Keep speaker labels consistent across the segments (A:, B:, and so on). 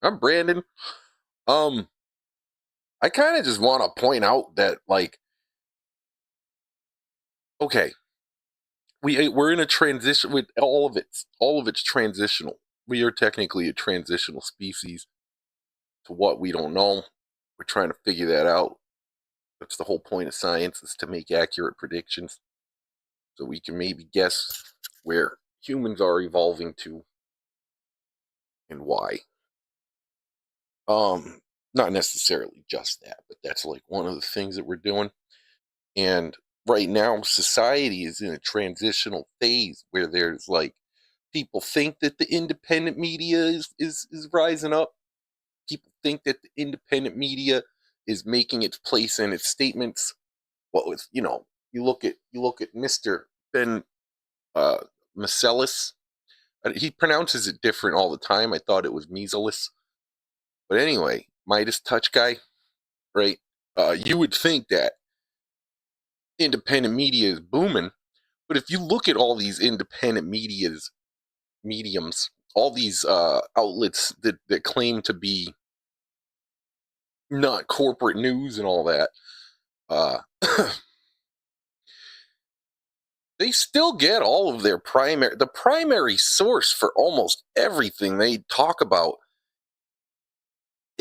A: I'm Brandon. I kind of just want to point out that, like, okay, we're in a transition with all of it's transitional. We are technically a transitional species to what we don't know. We're trying to figure that out. That's the whole point of science, is to make accurate predictions so we can maybe guess where humans are evolving to and why. Not necessarily just that, but that's like one of the things that we're doing. And right now, society is in a transitional phase where there's like people think that the independent media is rising up. People think that the independent media is making its place in its statements. Well, it's, you look at Mr. Ben Macelis. He pronounces it different all the time. I thought it was Measalis. But anyway, Midas Touch guy, right? You would think that independent media is booming, but if you look at all these independent mediums, all these outlets that claim to be not corporate news and all that, they still get all of their the primary source for almost everything they talk about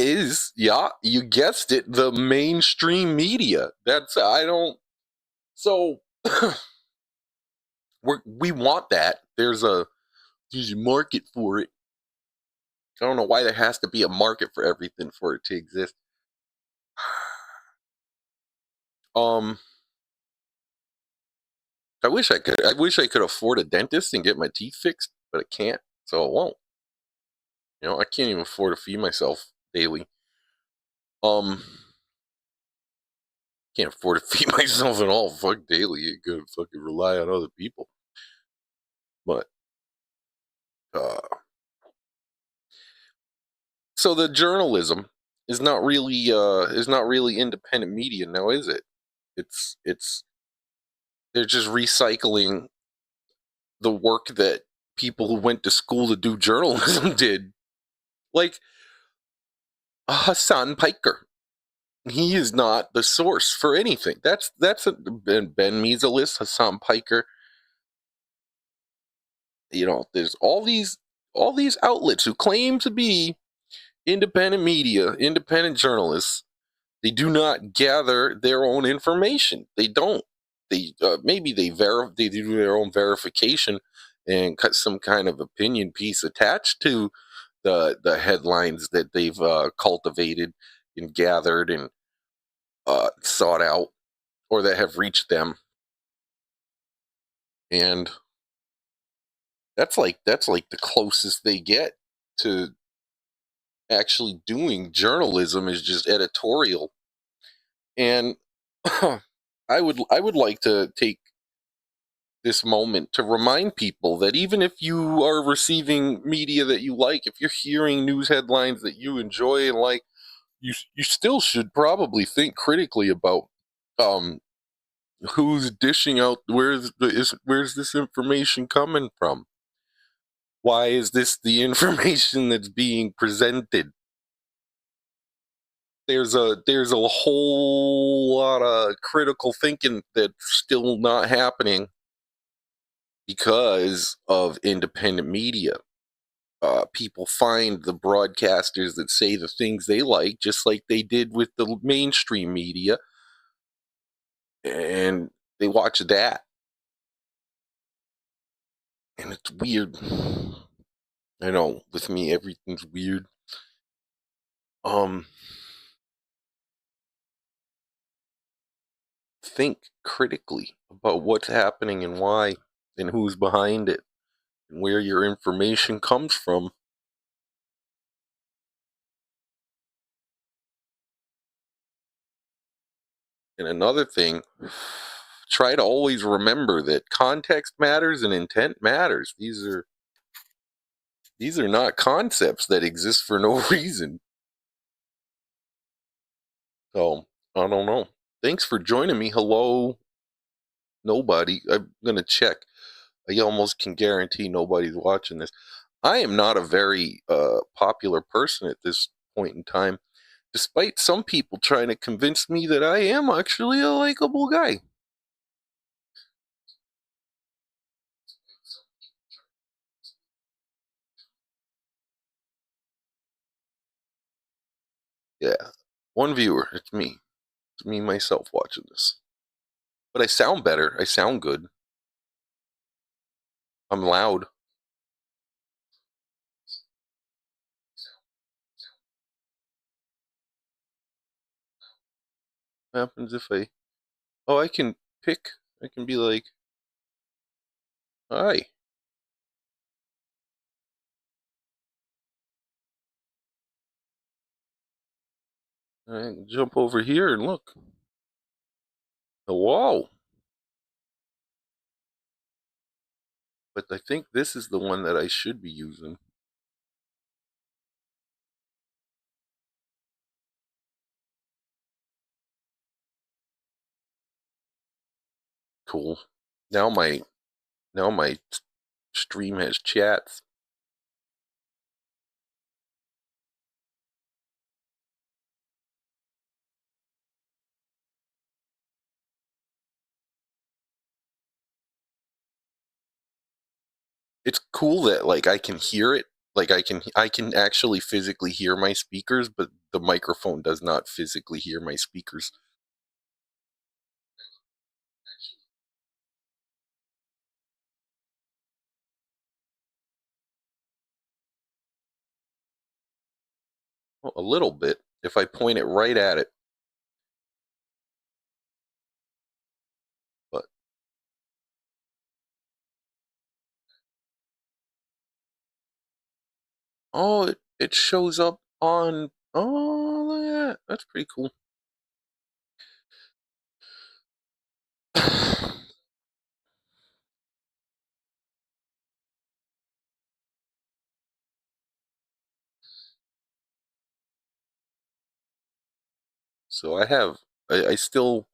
A: is, yeah, you guessed it, the mainstream media. So we want that. There's a market for it. I don't know why there has to be a market for everything for it to exist. I wish I could afford a dentist and get my teeth fixed, but I can't, so I won't. I can't even afford to feed myself daily. Can't afford to feed myself at all. Fuck daily. You gotta fucking rely on other people. But so the journalism is not really independent media now, is it? It's they're just recycling the work that people who went to school to do journalism did. Like Hassan Piker. He is not the source for anything. That's Ben Measalis, Hassan Piker. There's all these outlets who claim to be independent media, independent journalists. They do not gather their own information. They don't. They maybe they do their own verification and cut some kind of opinion piece attached to the headlines that they've cultivated and gathered and sought out, or that have reached them. And that's like the closest they get to actually doing journalism, is just editorial. And I would like to take this moment to remind people that even if you are receiving media that you like, if you're hearing news headlines that you enjoy and like, you still should probably think critically about who's dishing out, where's this information coming from? Why is this the information that's being presented? There's a whole lot of critical thinking that's still not happening because of independent media. People find the broadcasters that say the things they like, just like they did with the mainstream media, and they watch that. And it's weird. I know, with me, everything's weird. Think critically about what's happening and why, and who's behind it, and where your information comes from. And another thing, try to always remember that context matters and intent matters. These are not concepts that exist for no reason. So, I don't know. Thanks for joining me. Hello, nobody. I'm going to check. I almost can guarantee nobody's watching this. I am not a very popular person at this point in time, despite some people trying to convince me that I am actually a likable guy. Yeah, one viewer. It's me. It's me myself watching this. But I sound better. I sound good. I'm loud. What happens if I... Oh, I can pick. I can be like, hi. I can jump over here and look. Whoa. But I think this is the one that I should be using. Cool. Now my stream has chats. It's cool that like I can hear it. Like I can actually physically hear my speakers, but the microphone does not physically hear my speakers. Well, a little bit if I point it right at it. But oh, it shows up on. Oh, look at that. That's pretty cool. So I still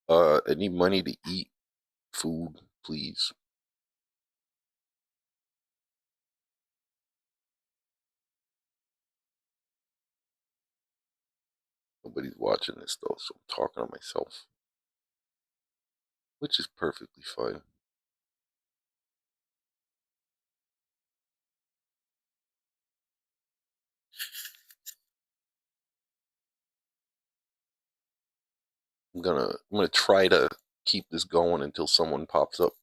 A: I need money to eat food, please. Nobody's watching this though, so I'm talking to myself, which is perfectly fine. I'm gonna try to keep this going until someone pops up.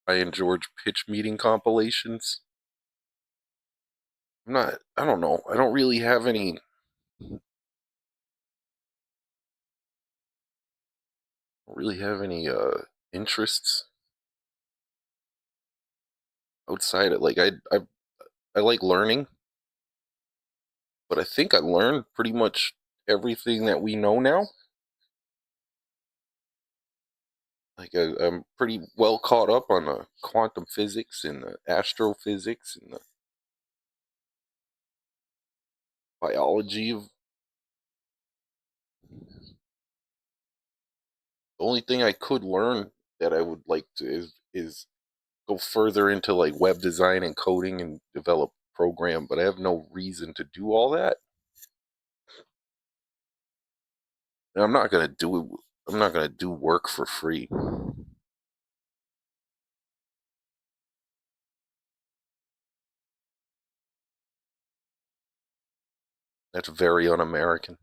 A: Ryan George pitch meeting compilations. I don't know. I don't really have any interests outside of like I like learning, but I think I learned pretty much everything that we know now. Like I'm pretty well caught up on the quantum physics and the astrophysics and the biology of. The only thing I could learn that I would like to is go further into like web design and coding and develop program, but I have no reason to do all that. And I'm not gonna do work for free. That's very un-American.